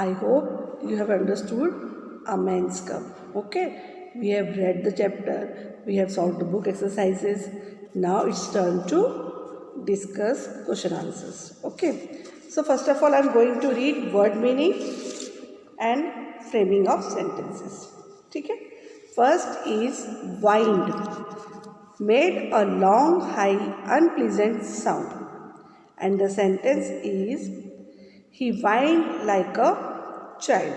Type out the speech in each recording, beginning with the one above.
I hope you have understood a man's cup. Okay, we have read the chapter, we have solved the book exercises. Now it's turn to discuss question answers. Okay, so first of all I'm going to read word meaning and framing of sentences. ठीक है, first is wind, made a long high unpleasant sound, and the sentence is he whined like a child.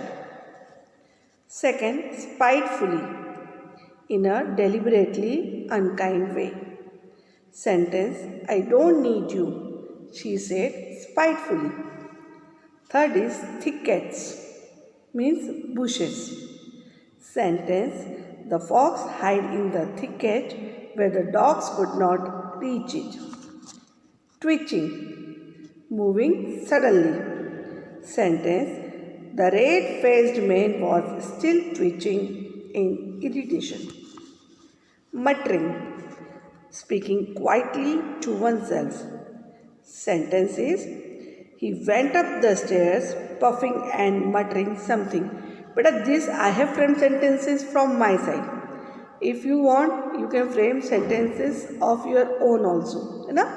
Second, spitefully, in a deliberately unkind way. Sentence, I don't need you, she said spitefully. Third is thickets, means bushes. Sentence, the fox hid in the thicket where the dogs could not reach it. Twitching, moving suddenly. Sentence, the red-faced man was still twitching in irritation. Muttering, speaking quietly to oneself. Sentence is, he went up the stairs puffing and muttering something. But this I have framed sentences from my side. If you want, you can frame sentences of your own also. You know?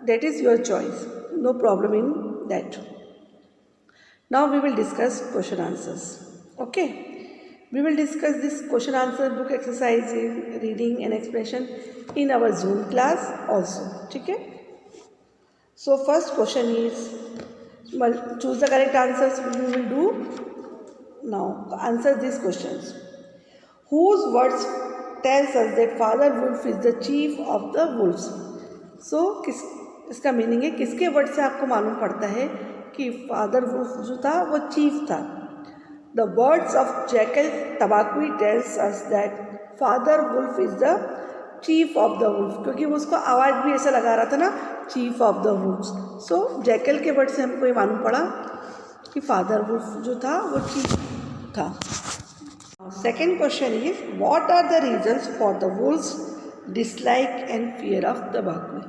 That is your choice. No problem in that. Now we will discuss question answers. Okay. We will discuss this question answer book exercise, reading and expression in our Zoom class also. Okay. So first question is, choose the correct answers we will do. Now answer these questions. Whose words tells us that Father Wolf is the chief of the wolves? So इसका meaning है किसके word से आपको मालूम पड़ता है कि father wolf जो था वो चीफ था. The words of jackal Tabaqui tells us that father wolf is the chief of the wolf, क्योंकि वो उसको आवाज़ भी ऐसा लगा रहा था ना, chief of the wolves. So jackal के वर्ड से हमको ये मालूम पड़ा कि फादर वुल्फ जो था वो चीफ था. Second question is, what are the reasons for the wolf's dislike and fear of Tabaqui?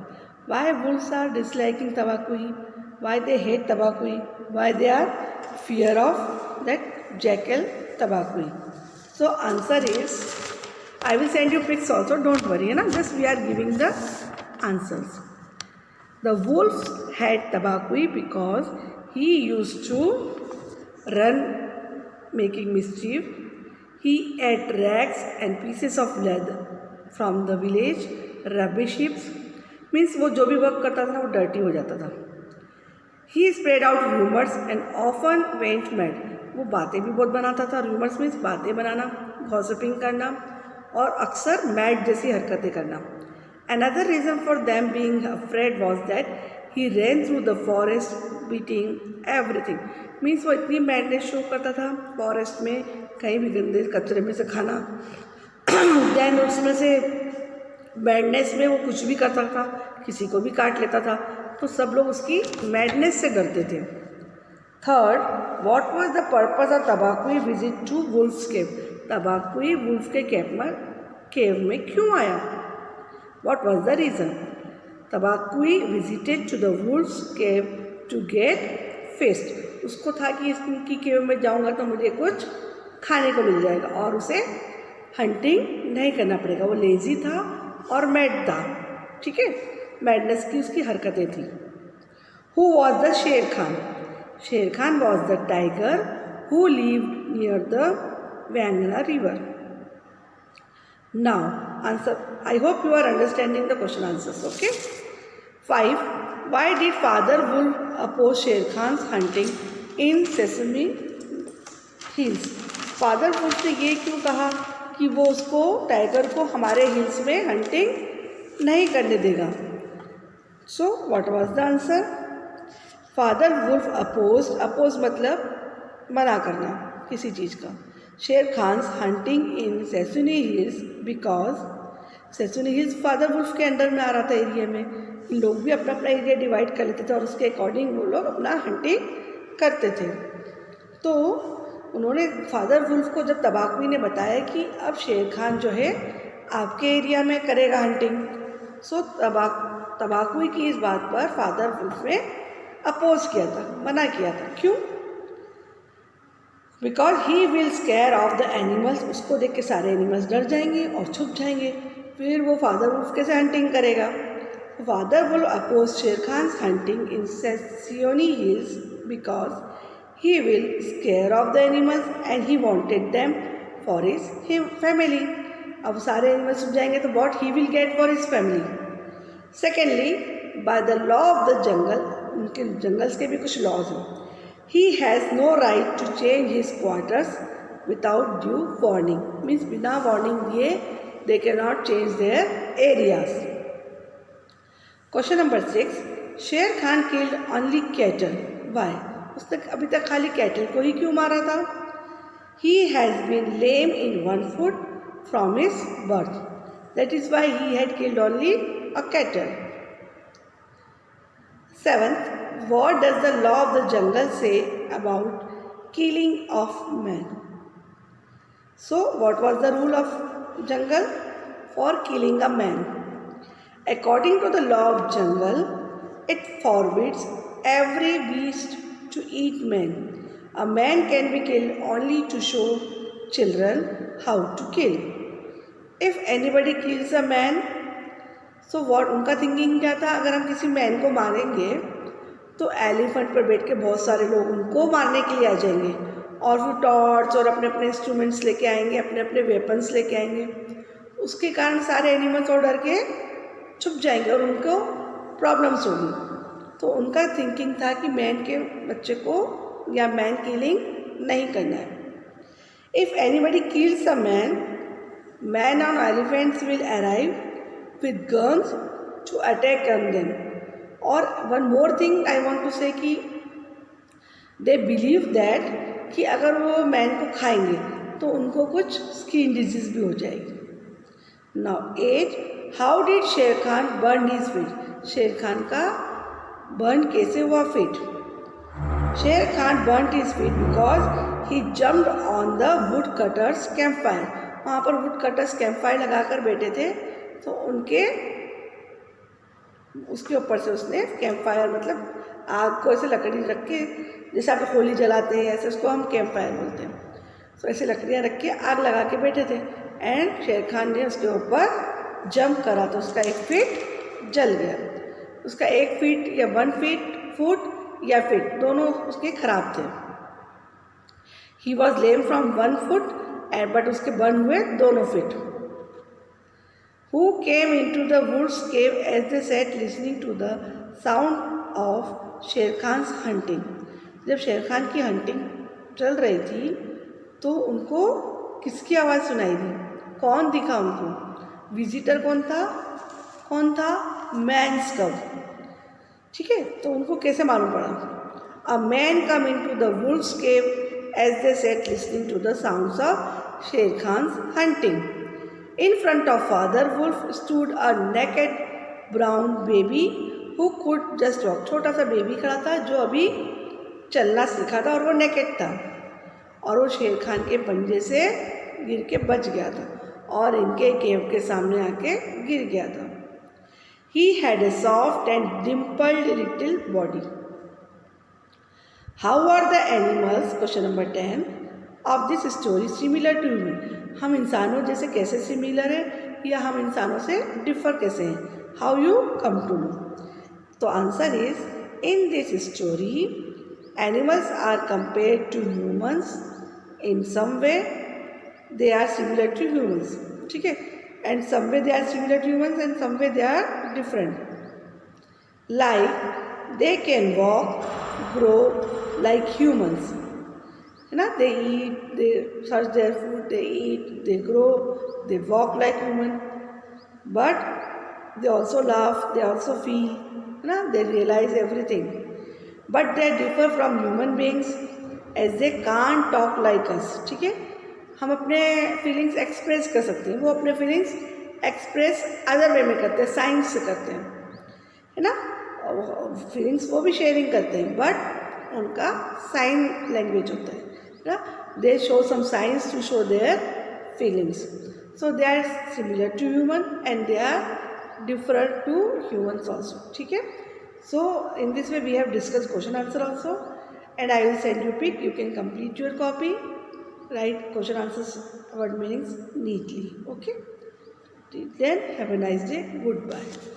Why wolves are disliking Tabaqui? Why they hate Tabaqui? Why they are fear of that jackal Tabaqui? So answer is, I will send you pics also, don't worry, na? Just we are giving the answers. The wolves had Tabaqui because he used to run making mischief. He ate rags and pieces of leather from the village. Rubbish heaps means वो जो भी work करता था ना वो dirty हो जाता था. He spread out rumors and often went mad. वो बातें भी बहुत बनाता था. rumors means बातें बनाना, gossiping करना और अक्सर mad जैसी हरकतें करना. Another reason for them being afraid was that he ran through the forest beating everything. means वो इतनी madness शो करता था फॉरेस्ट में, कहीं भी गंदे कचरे में से खाना, दैन उसमें से मैडनेस में वो कुछ भी करता था, किसी को भी काट लेता था, तो सब लोग उसकी मैडनेस से डरते थे. Third, what was the purpose of Tabaqui visit to wolf's cave? Tabaqui wolf के केव में क्यों आया? What was the reason? Tabaqui visited to the wolf's cave to get feast. उसको था कि इसकी केव में जाऊंगा तो मुझे कुछ खाने को मिल जाएगा और उसे हंटिंग नहीं करना पड़ेगा. वो लेजी था और मैड था. ठीक है, मैडनेस की उसकी हरकतें थी. Who was the Shere Khan? Shere Khan was the tiger who lived near the Waingunga river. Now answer, I hope you are understanding the question answers. Okay. 5. Why did father wolf oppose शेर Khan hunting in Sesame hills? Father wolf ने ये क्यों कहा कि वो उसको, tiger को, हमारे हिल्स में हंटिंग नहीं करने देगा? So what was the answer? Father wolf oppose मतलब मना करना किसी चीज़ का. Shere Khan's hunting in Seeonee hills because Seeonee hills father wolf के अंडर में आ रहा था एरिया में. लोग भी अपना अपना एरिया डिवाइड कर लेते थे और उसके अकॉर्डिंग वो लोग अपना हंटिंग करते थे. तो उन्होंने फादर वुल्फ को जब तबाकुई ने बताया कि अब शेर खान जो है आपके एरिया में करेगा हंटिंग, सो तबाकुई की इस बात पर फादर वुल्फ ने अपोज किया था, मना किया था. क्यों? Because he will scare off the animals, उसको देख के सारे एनिमल्स डर जाएंगे और छुप जाएंगे। फिर वो फादर वुल्फ कैसे हंटिंग करेगा? फादर वुल्फ अपोज शेर Khan hunting in Seeonee hills because he will scare off the animals and he wanted them for his family. अब सारे एनिमल्स छुप जाएंगे तो what he will get for his family. Secondly, by the law of the jungle, उनके jungles के भी कुछ laws हैं। He has no right to change his quarters without due warning. Means बिना warning दिए they cannot change their areas. Question number 6. Sher Khan killed only cattle. Why? उसने अभी तक खाली cattle को ही क्यों मारा था? He has been lame in one foot from his birth. That is why he had killed only a cattle. 7th. What does the law of the jungle say about killing of man? So, what was the rule of jungle for killing a man? According to the law of jungle, it forbids every beast to eat man. A man can be killed only to show children how to kill. If anybody kills a man, so what? उनका thinking क्या था? अगर हम किसी man को मारेंगे तो elephant पर बैठ के बहुत सारे लोग उनको मारने के लिए आ जाएंगे और वो टॉर्च और अपने अपने इंस्ट्रूमेंट्स लेके आएंगे, अपने अपने वेपन्स लेके आएंगे। उसके कारण सारे एनिमल्स और डर के छुप जाएंगे और उनको प्रॉब्लम्स होगी। तो उनका थिंकिंग था कि मैन के बच्चे को या मैन किलिंग नहीं करना है। If anybody kills a man, man on elephants will arrive with guns to attack on them. और one more thing I want to say कि दे बिलीव दैट कि अगर वो मैन को खाएंगे तो उनको कुछ स्किन डिजीज भी हो जाएगी। नाउ 8. हाउ डिड शेर खान बर्न हिज फीट? शेर खान का बर्न कैसे हुआ फीट? शेर Khan burn his feet because he jumped on the wood cutters camp fire. वहाँ पर वुड कटर्स कैंप फायर लगा कर बैठे थे तो उसके ऊपर से उसने कैंप फायर, मतलब आग को ऐसे लकड़ी रख के, जैसे आप होली जलाते हैं ऐसे उसको हम कैंप फायर बोलते हैं। तो ऐसे लकड़ियाँ रख के आग लगा के बैठे थे एंड शेर खान ने उसके ऊपर जंप करा तो उसका 1 फीट जल गया। उसका 1 फीट या 1 फुट या फीट दोनों उसके खराब थे। He was lame from 1 foot and but उसके बर्न हुए दोनों feet. Who came into the woods cave as they sat listening to the sound of शेर खान्स हंटिंग? जब शेर खान की हंटिंग चल रही थी तो उनको किसकी आवाज़ सुनाई दी? कौन दिखा उनको? विजिटर कौन था? मैन्स कब। ठीक है, तो उनको कैसे मालूम पड़ा? A man come in to the wolf's cave as they sat listening to the sounds of Shere Khan's hunting. In front of Father Wolf stood a naked brown baby who could just walk. छोटा सा baby खड़ा था जो अभी चलना सीखा था और वो नेकेड था और वो शेर खान के पंजे से गिर के बच गया था और इनके केव के सामने आके गिर गया था। He had a soft and dimpled little body. How are the animals, question number 10, of this story similar to human? हम इंसानों जैसे कैसे सिमिलर है या हम इंसानों से डिफर कैसे हैं? How you come to know? तो answer is in this story animals are compared to humans in some way they are similar to humans. ठीक है, and some way they are similar to humans and some way they are different. Like they can walk, grow like humans, है ना? They eat, they search their food, they eat, they grow, they walk like human, but they also laugh, they also feel, na? They realize everything, but they differ from human beings as they can't talk like us. ठीक है, हम अपने feelings express कर सकते हैं, वो अपने feelings express other way में करते हैं, साइंस से करते हैं, है ना? फीलिंग्स वो भी शेयरिंग करते हैं बट उनका साइन लैंग्वेज होता है ना? They show some signs to show their feelings. So they are similar to human and they are different to humans also. ठीक है? So in this way we have discussed question answer also and I will send you pic. You can complete your copy, write question answers word meanings neatly. Okay. Till then, have a nice day. Goodbye.